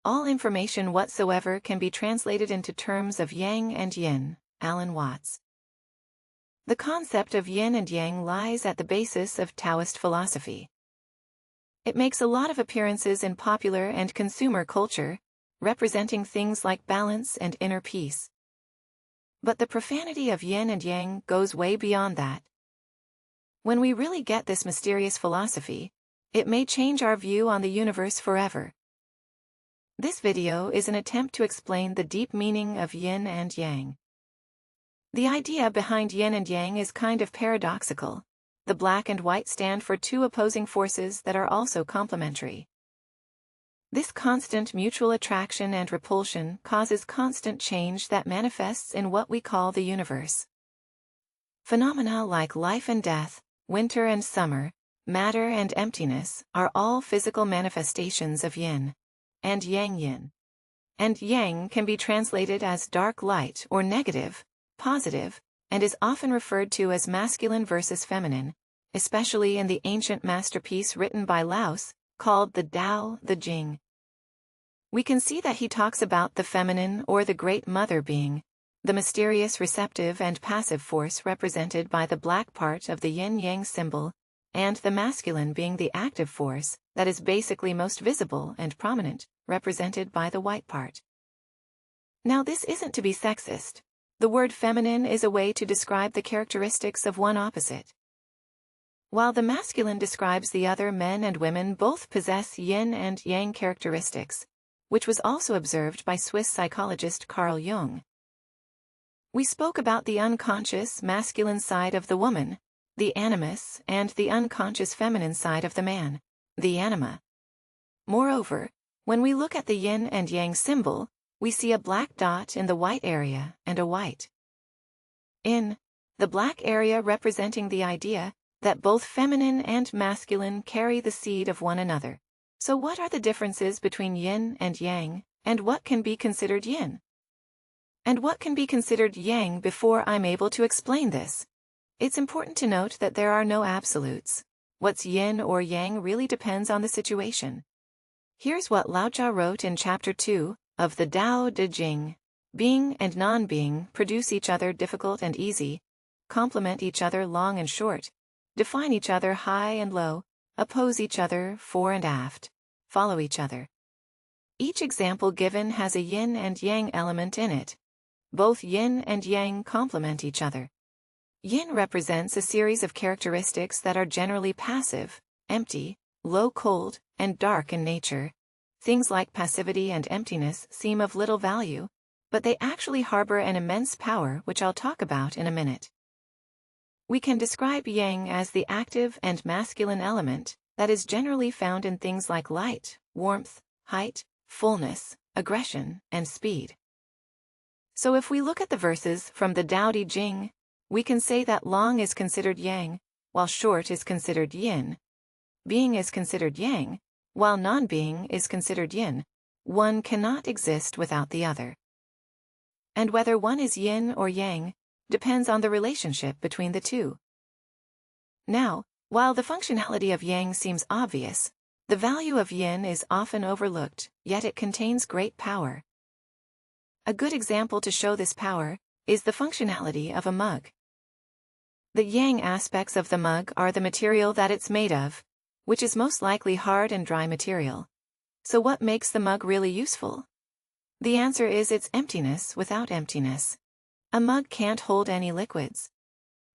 all information whatsoever can be translated into terms of yang and yin. Alan Watts. The concept of yin and yang lies at the basis of Taoist philosophy. It makes a lot of appearances in popular and consumer culture, representing things like balance and inner peace. But the profanity of yin and yang goes way beyond that. When we really get this mysterious philosophy, it may change our view on the universe forever. This video is an attempt to explain the deep meaning of yin and yang. The idea behind yin and yang is kind of paradoxical. The black and white stand for two opposing forces that are also complementary. This constant mutual attraction and repulsion causes constant change that manifests in what we call the universe. Phenomena like life and death, winter and summer, matter and emptiness are all physical manifestations of yin and yang. Yin and yang can be translated as dark light or negative, positive, and is often referred to as masculine versus feminine, especially in the ancient masterpiece written by Laos, called the Tao Te Ching. We can see that he talks about the feminine or the Great Mother being the mysterious receptive and passive force represented by the black part of the yin-yang symbol, and the masculine being the active force that is basically most visible and prominent, represented by the white part. Now this isn't to be sexist. The word feminine is a way to describe the characteristics of one opposite. While the masculine describes the other, men and women both possess yin and yang characteristics, which was also observed by Swiss psychologist Carl Jung. We spoke about the unconscious masculine side of the woman, the animus, and the unconscious feminine side of the man, the anima. Moreover, when we look at the yin and yang symbol, we see a black dot in the white area and a white in the black area, representing the idea that both feminine and masculine carry the seed of one another. So what are the differences between yin and yang, and what can be considered yin? And what can be considered yang before I'm able to explain this? It's important to note that there are no absolutes. What's yin or yang really depends on the situation. Here's what Lao Tzu wrote in Chapter 2 of the Tao Te Ching. Being and non-being produce each other difficult and easy, complement each other long and short, define each other high and low, oppose each other fore and aft, follow each other. Each example given has a yin and yang element in it. Both yin and yang complement each other. Yin represents a series of characteristics that are generally passive, empty, low, cold, and dark in nature. Things like passivity and emptiness seem of little value, but they actually harbor an immense power, which I'll talk about in a minute. We can describe yang as the active and masculine element that is generally found in things like light, warmth, height, fullness, aggression, and speed. So if we look at the verses from the Tao Te Ching, we can say that long is considered yang, while short is considered yin. Being is considered yang, while non-being is considered yin. One cannot exist without the other. And whether one is yin or yang depends on the relationship between the two. Now, while the functionality of yang seems obvious, the value of yin is often overlooked, yet it contains great power. A good example to show this power is the functionality of a mug. The yang aspects of the mug are the material that it's made of, which is most likely hard and dry material. So what makes the mug really useful? The answer is its emptiness without emptiness. A mug can't hold any liquids.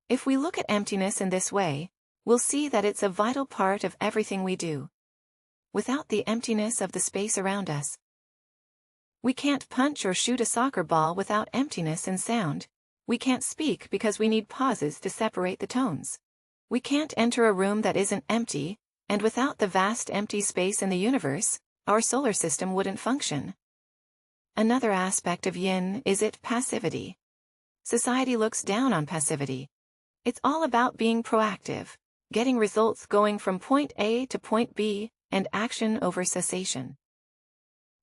If we look at emptiness in this way, we'll see that it's a vital part of everything we do. Without the emptiness of the space around us, we can't punch or shoot a soccer ball without emptiness and sound. We can't speak because we need pauses to separate the tones. We can't enter a room that isn't empty, and without the vast empty space in the universe, our solar system wouldn't function. Another aspect of yin is its passivity. Society looks down on passivity. It's all about being proactive, getting results, going from point A to point B, and action over cessation.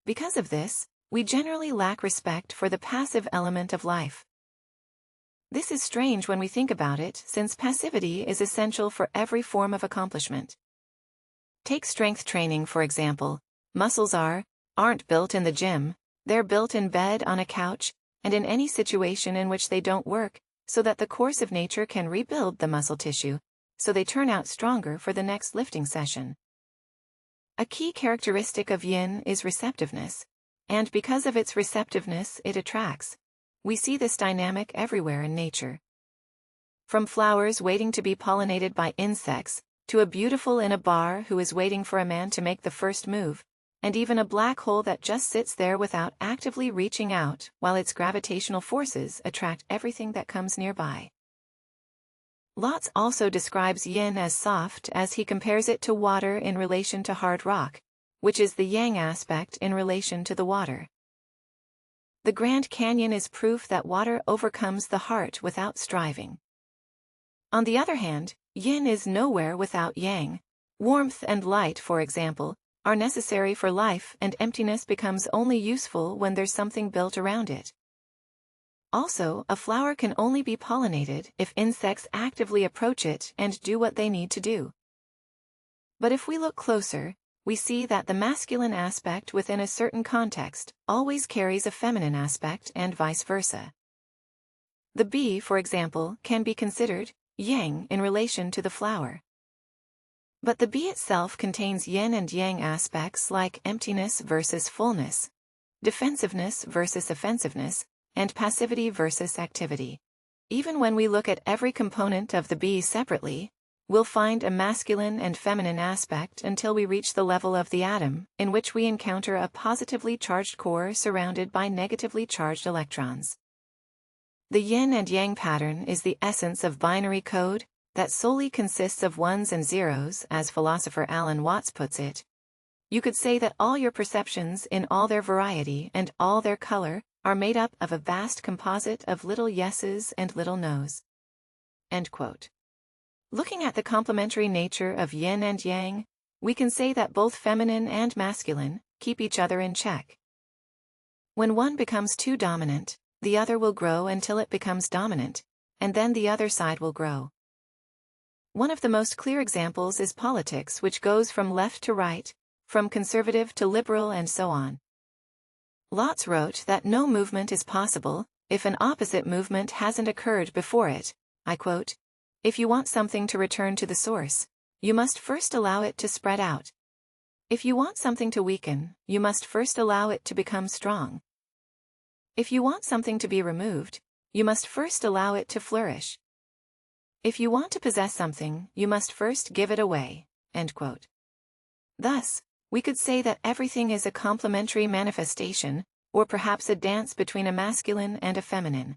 Because of this, we generally lack respect for the passive element of life. This is strange when we think about it, since passivity is essential for every form of accomplishment. Take strength training, for example. Muscles are aren't built in the gym, they're built in bed, on a couch, and in any situation in which they don't work, so that the course of nature can rebuild the muscle tissue, so they turn out stronger for the next lifting session. A key characteristic of yin is receptiveness, and because of its receptiveness it attracts. We see this dynamic everywhere in nature. From flowers waiting to be pollinated by insects, to a beautiful in a bar who is waiting for a man to make the first move, and even a black hole that just sits there without actively reaching out while its gravitational forces attract everything that comes nearby. Lotz also describes yin as soft as he compares it to water in relation to hard rock, which is the yang aspect in relation to the water. The Grand Canyon is proof that water overcomes the heart without striving. On the other hand, yin is nowhere without yang. Warmth and light, for example, are necessary for life, and emptiness becomes only useful when there's something built around it. Also, a flower can only be pollinated if insects actively approach it and do what they need to do. But if we look closer, we see that the masculine aspect within a certain context always carries a feminine aspect and vice versa. The bee, for example, can be considered yang in relation to the flower. But the bee itself contains yin and yang aspects like emptiness versus fullness, defensiveness versus offensiveness, and passivity versus activity. Even when we look at every component of the bee separately, we'll find a masculine and feminine aspect until we reach the level of the atom, in which we encounter a positively charged core surrounded by negatively charged electrons. The yin and yang pattern is the essence of binary code that solely consists of ones and zeros, as philosopher Alan Watts puts it. You could say that all your perceptions in all their variety and all their color are made up of a vast composite of little yeses and little nos. End quote. Looking at the complementary nature of yin and yang, we can say that both feminine and masculine keep each other in check. When one becomes too dominant, the other will grow until it becomes dominant, and then the other side will grow. One of the most clear examples is politics, which goes from left to right, from conservative to liberal, and so on. Lotz wrote that no movement is possible if an opposite movement hasn't occurred before it. I quote, "If you want something to return to the source, you must first allow it to spread out. If you want something to weaken, you must first allow it to become strong. If you want something to be removed, you must first allow it to flourish. If you want to possess something, you must first give it away." End quote. Thus, we could say that everything is a complementary manifestation, or perhaps a dance between a masculine and a feminine.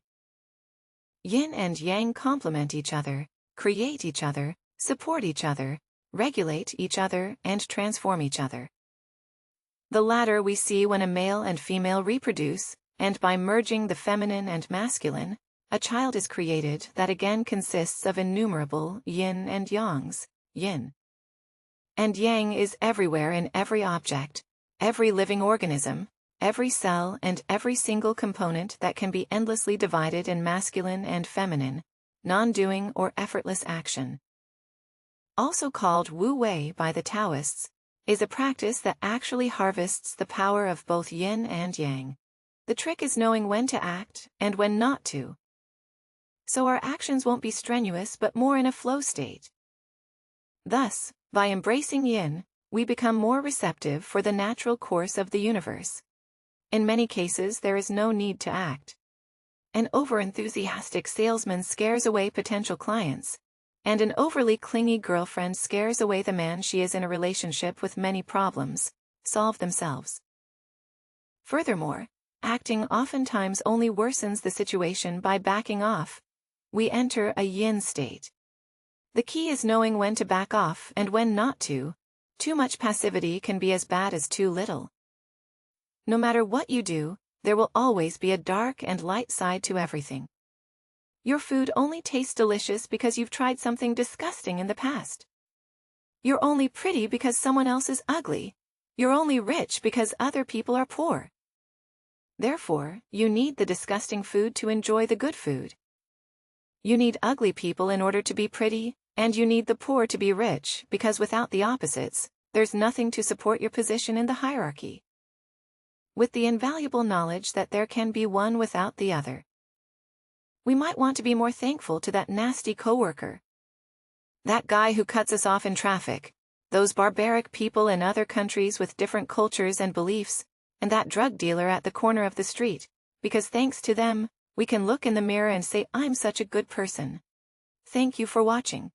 Yin and yang complement each other, create each other, support each other, regulate each other, and transform each other. The latter we see when a male and female reproduce, and by merging the feminine and masculine, a child is created that again consists of innumerable yin and yangs. Yin and yang is everywhere in every object, every living organism, every cell, and every single component that can be endlessly divided in masculine and feminine, non-doing or effortless action. Also called Wu Wei by the Taoists, is a practice that actually harvests the power of both yin and yang. The trick is knowing when to act and when not to. So our actions won't be strenuous but more in a flow state. Thus, by embracing yin, we become more receptive for the natural course of the universe. In many cases there is no need to act. An overenthusiastic salesman scares away potential clients, and an overly clingy girlfriend scares away the man she is in a relationship with many problems solve themselves. Furthermore, acting oftentimes only worsens the situation by backing off. We enter a yin state. The key is knowing when to back off and when not to. Too much passivity can be as bad as too little. No matter what you do, there will always be a dark and light side to everything. Your food only tastes delicious because you've tried something disgusting in the past. You're only pretty because someone else is ugly. You're only rich because other people are poor. Therefore, you need the disgusting food to enjoy the good food. You need ugly people in order to be pretty, and you need the poor to be rich, because without the opposites, there's nothing to support your position in the hierarchy. with the invaluable knowledge that there can be one without the other. We might want to be more thankful to that nasty coworker. That guy who cuts us off in traffic, those barbaric people in other countries with different cultures and beliefs, and that drug dealer at the corner of the street, because thanks to them, we can look in the mirror and say, I'm such a good person. Thank you for watching.